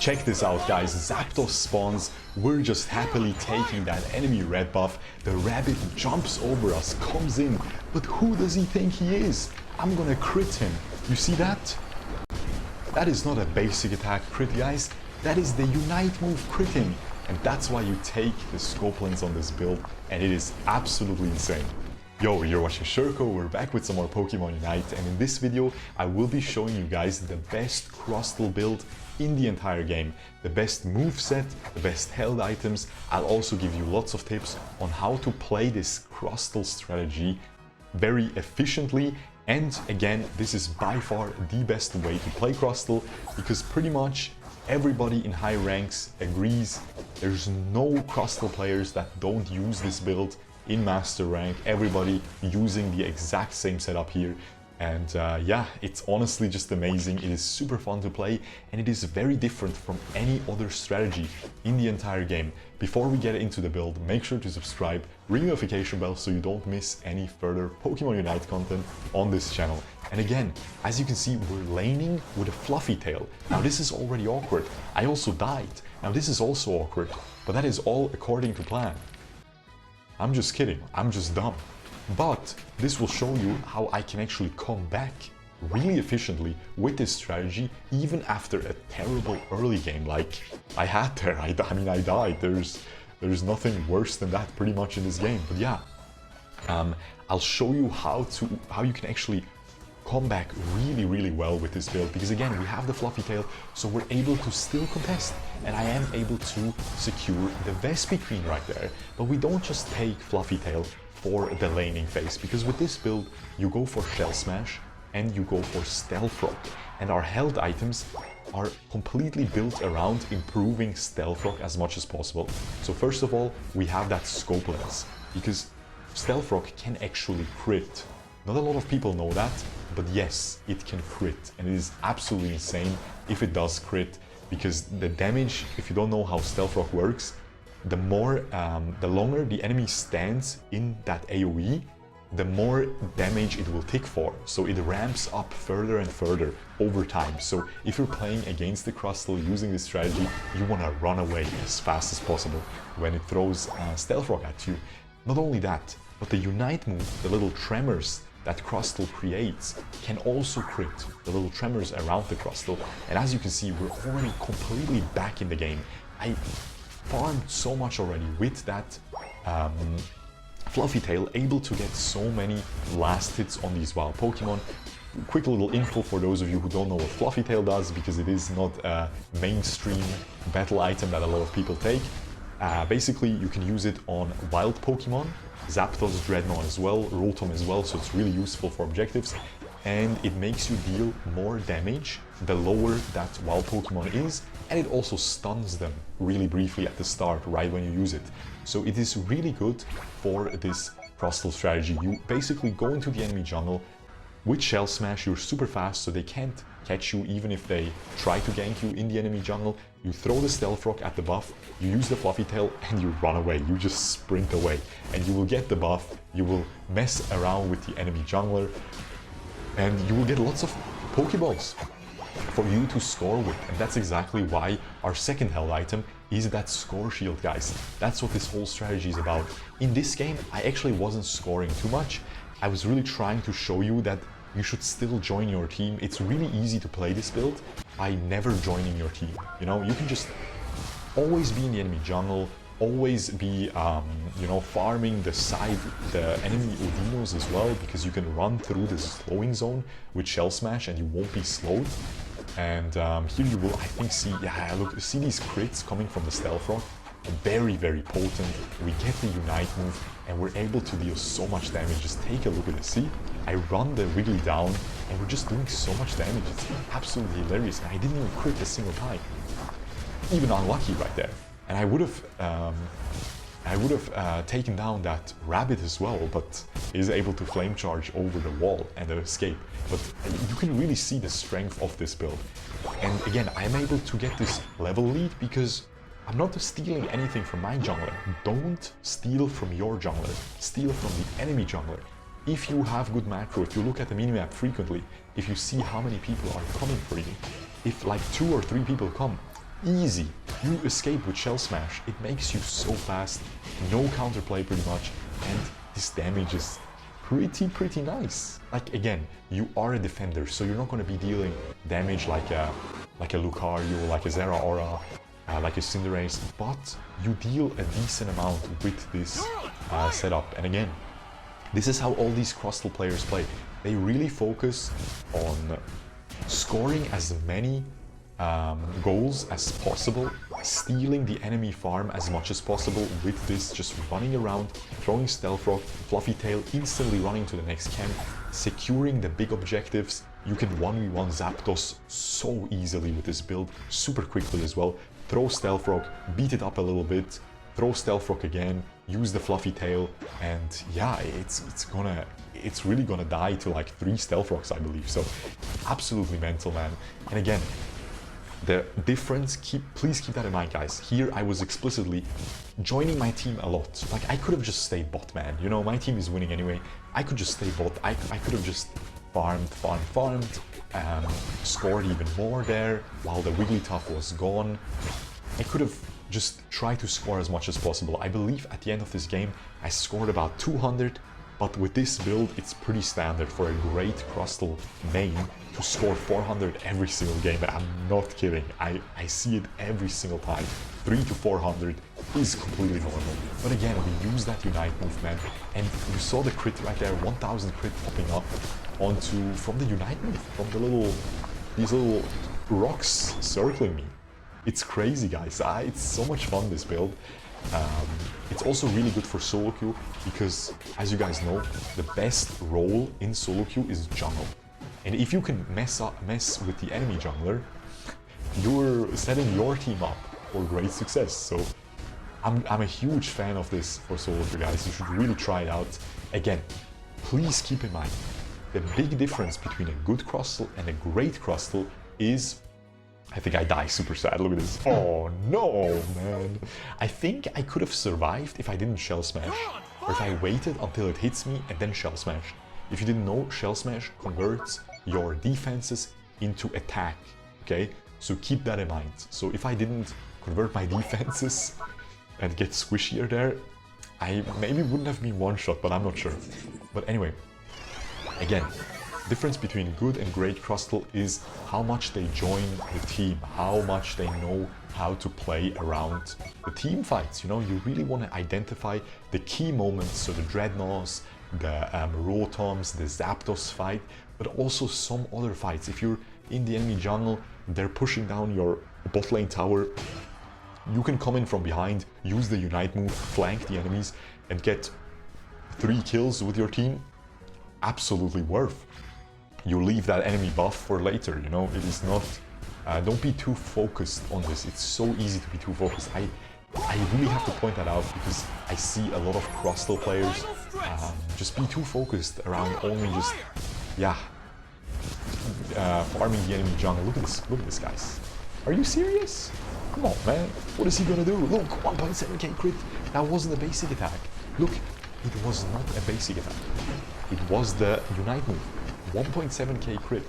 Check this out, guys. Zapdos spawns. We're just happily taking that enemy red buff. The rabbit jumps over us, comes in. But who does he think he is? I'm gonna crit him. You see that? That is not a basic attack crit, guys. That is the Unite move critting. And that's why you take the Scope Lens on this build. And it is absolutely insane. Yo, you're watching Shurkou, we're back with some more Pokemon Unite, and in this video I will be showing you guys the best Crustle build in the entire game, the best moveset, the best held items. I'll also give you lots of tips on how to play this Crustle strategy very efficiently, and again, this is by far the best way to play Crustle, because pretty much everybody in high ranks agrees there's no Crustle players that don't use this build in master rank. Everybody using the exact same setup here, and yeah, it's honestly just amazing. It is super fun to play, and it is very different from any other strategy in the entire game. Before we get into the build, make sure to subscribe, ring the notification bell so you don't miss any further Pokemon Unite content on this channel. And again, as you can see, we're laning with a fluffy tail. Now this is already awkward. I also died. Now this is also awkward, but that is all according to plan. I'm just kidding, I'm just dumb. But this will show you how I can actually come back really efficiently with this strategy, even after a terrible early game like I had there. I mean, I died. There's nothing worse than that pretty much in this game. But yeah, I'll show you how you can actually come back really well with this build, because again, we have the fluffy tail, so we're able to still contest, and I am able to secure the Vespi Queen right there. But we don't just take fluffy tail for the laning phase, because with this build you go for Shell Smash and you go for Stealth Rock, and our held items are completely built around improving Stealth Rock as much as possible. So first of all, we have that Scope Lens, because Stealth Rock can actually crit. Not a lot of people know that, but yes, it can crit, and it is absolutely insane if it does crit, because the damage, if you don't know how Stealth Rock works, the longer the enemy stands in that AoE, the more damage it will tick for. So it ramps up further and further over time. So if you're playing against the Crustle using this strategy, you want to run away as fast as possible when it throws Stealth Rock at you. Not only that, but the Unite move, the little tremors that Crustle creates, can also crit the little tremors around the Crustle. And as you can see, we're already completely back in the game. I farmed so much already with that fluffy tail, able to get so many last hits on these wild Pokemon. Quick little info for those of you who don't know what fluffy tail does, because it is not a mainstream battle item that a lot of people take. Basically, you can use it on wild Pokemon, Zapdos, Dreadnought as well, Rotom as well, so it's really useful for objectives, and it makes you deal more damage the lower that wild Pokemon is, and it also stuns them really briefly at the start, right when you use it. So it is really good for this Crustle strategy. You basically go into the enemy jungle with Shell Smash, you're super fast, so they can't catch you even if they try to gank you in the enemy jungle. You throw the Stealth Rock at the buff, you use the fluffy tail, and you run away. You just sprint away, and you will get the buff, you will mess around with the enemy jungler, and you will get lots of Pokeballs for you to score with. And that's exactly why our second held item is that score shield, guys. That's what this whole strategy is about. In this game, I actually wasn't scoring too much. I was really trying to show you that you should still join your team. It's really easy to play this build by never joining your team. You know, you can just always be in the enemy jungle, always be, you know, farming the enemy Odinos as well, because you can run through this slowing zone with Shell Smash and you won't be slowed. And here you will, I think, see, yeah, look, see these crits coming from the Stealth Rock? Very potent. We get the Unite move and we're able to deal so much damage. Just take a look at this. See, I run the Wiggly down and we're just doing so much damage. It's absolutely hilarious, and I didn't even crit a single time. Even unlucky right there. And I would have taken down that rabbit as well, but is able to flame charge over the wall and escape. But you can really see the strength of this build. And again, I'm able to get this level lead because I'm not stealing anything from my jungler. Don't steal from your jungler. Steal from the enemy jungler. If you have good macro, if you look at the minimap frequently, if you see how many people are coming for you, if like 2 or 3 people come, easy. You escape with Shell Smash. It makes you so fast, no counterplay pretty much, and this damage is pretty nice. Like, again, you are a defender, so you're not going to be dealing damage like a Lucario, like a Zeraora, like a Cinderace, but you deal a decent amount with this setup. And again, this is how all these Crustle players play. They really focus on scoring as many goals as possible, stealing the enemy farm as much as possible with this, just running around, throwing Stealth Rock, Fluffy Tail, instantly running to the next camp, securing the big objectives. You can 1v1 Zapdos so easily with this build, super quickly as well. Throw Stealth Rock, beat it up a little bit, throw Stealth Rock again, use the Fluffy Tail, and yeah, it's really gonna die to like 3 Stealth Rocks, I believe. So absolutely mental, man. And again, the difference, please keep that in mind, guys. Here I was explicitly joining my team a lot. Like, I could have just stayed bot, man. You know, my team is winning anyway. I could just stay bot. I could have just farmed, scored even more there while the Wigglytuff was gone. I could have just tried to score as much as possible. I believe at the end of this game I scored about 200, but with this build it's pretty standard for a great Crustle main to score 400 every single game, and I'm not kidding. I see it every single time. 300 to 400 is completely normal. But again, we use that Unite movement, and you saw the crit right there, 1000 crit popping up from the Unite move, from these little rocks circling me. It's crazy, guys. It's so much fun, this build. It's also really good for solo queue because, as you guys know, the best role in solo queue is jungle. And if you can mess with the enemy jungler, you're setting your team up for great success. So I'm a huge fan of this for solo queue, guys. You should really try it out. Again, please keep in mind, the big difference between a good Crustle and a great Crustle is... I think I die super sad, look at this. Oh no, man. I think I could have survived if I didn't Shell Smash, or if I waited until it hits me and then Shell Smash. If you didn't know, Shell Smash converts your defenses into attack, okay? So keep that in mind. So if I didn't convert my defenses and get squishier there, I maybe wouldn't have been one-shot, but I'm not sure. But anyway, again, difference between good and great Crustle is how much they join the team, how much they know how to play around the team fights. You know, you really want to identify the key moments, so the Dreadnoughts, the Rotoms, the Zapdos fight, but also some other fights. If you're in the enemy jungle, they're pushing down your bot lane tower, you can come in from behind, use the Unite move, flank the enemies, and get 3 kills with your team. Absolutely worth. You leave that enemy buff for later, you know, it is not... don't be too focused on this. It's so easy to be too focused. I really have to point that out because I see a lot of Crustle players just be too focused around only just, yeah, farming the enemy jungle. Look at this, guys. Are you serious? Come on, man. What is he gonna do? Look, 1.7k crit. That wasn't a basic attack. Look, it was not a basic attack. It was the Unite move. 1.7k crit.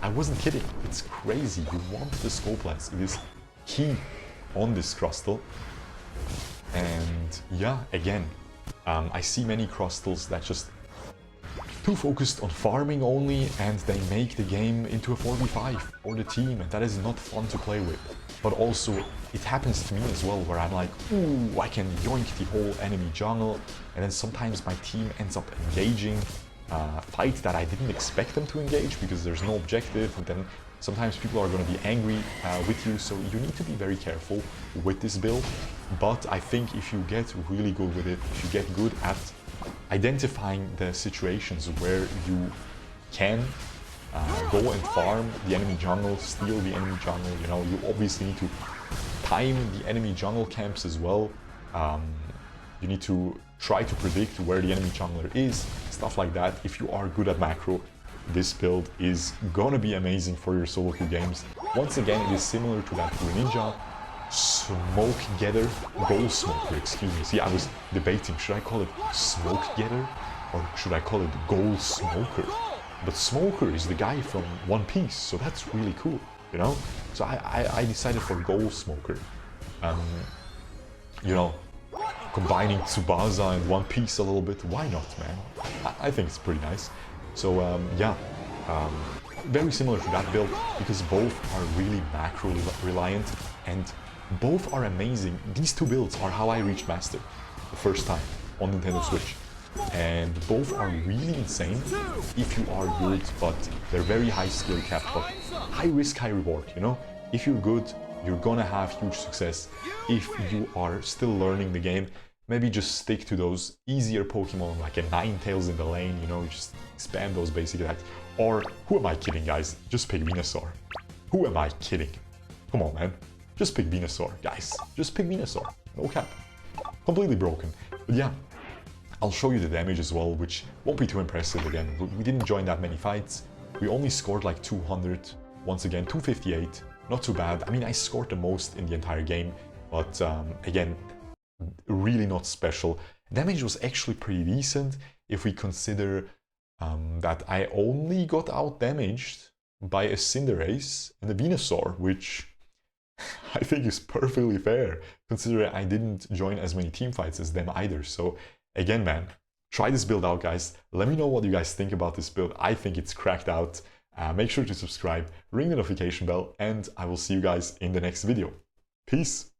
I wasn't kidding. It's crazy. You want the Scope Lens. It is key on this Crustle. And yeah, again, I see many Crustles that just too focused on farming only, and they make the game into a 4v5 for the team, and that is not fun to play with. But also, it happens to me as well, where I'm like, ooh, I can yoink the whole enemy jungle, and then sometimes my team ends up engaging fights that I didn't expect them to engage because there's no objective, and then sometimes people are going to be angry with you, so you need to be very careful with this build. But I think if you get really good with it, if you get good at identifying the situations where you can go and farm the enemy jungle, steal the enemy jungle, you know, you obviously need to time the enemy jungle camps as well. You need to try to predict where the enemy jungler is, stuff like that. If you are good at macro, this build is gonna be amazing for your solo queue games. Once again, it is similar to that Greninja Smoke Getter, Goal Smoker, excuse me. See, I was debating, should I call it Smoke Getter or should I call it Goal Smoker? But Smoker is the guy from One Piece, so that's really cool. you know? So I decided for Goal Smoker. You know, combining Tsubasa and One Piece a little bit, why not, man? I think it's pretty nice. So yeah, very similar to that build, because both are really macro reliant and both are amazing. These two builds are how I reached Master the first time on Nintendo Switch. And both are really insane if you are good, but they're very high skill cap, but high risk, high reward, you know? If you're good, you're gonna have huge success. If you are still learning the game, maybe just stick to those easier Pokemon, like a Ninetales in the lane, you know, just spam those basic attacks. Or, who am I kidding, guys? Just pick Venusaur. Who am I kidding? Come on, man. Just pick Venusaur, guys. Just pick Venusaur. No cap. Completely broken. But yeah, I'll show you the damage as well, which won't be too impressive again. We didn't join that many fights. We only scored like 200. Once again, 258. Not too bad. I mean, I scored the most in the entire game, but again, really not special. Damage was actually pretty decent if we consider that I only got out damaged by a Cinderace and a Venusaur, which I think is perfectly fair, considering I didn't join as many team fights as them either. So again, man, try this build out, guys. Let me know what you guys think about this build. I think it's cracked out. Make sure to subscribe, ring the notification bell, and I will see you guys in the next video. Peace!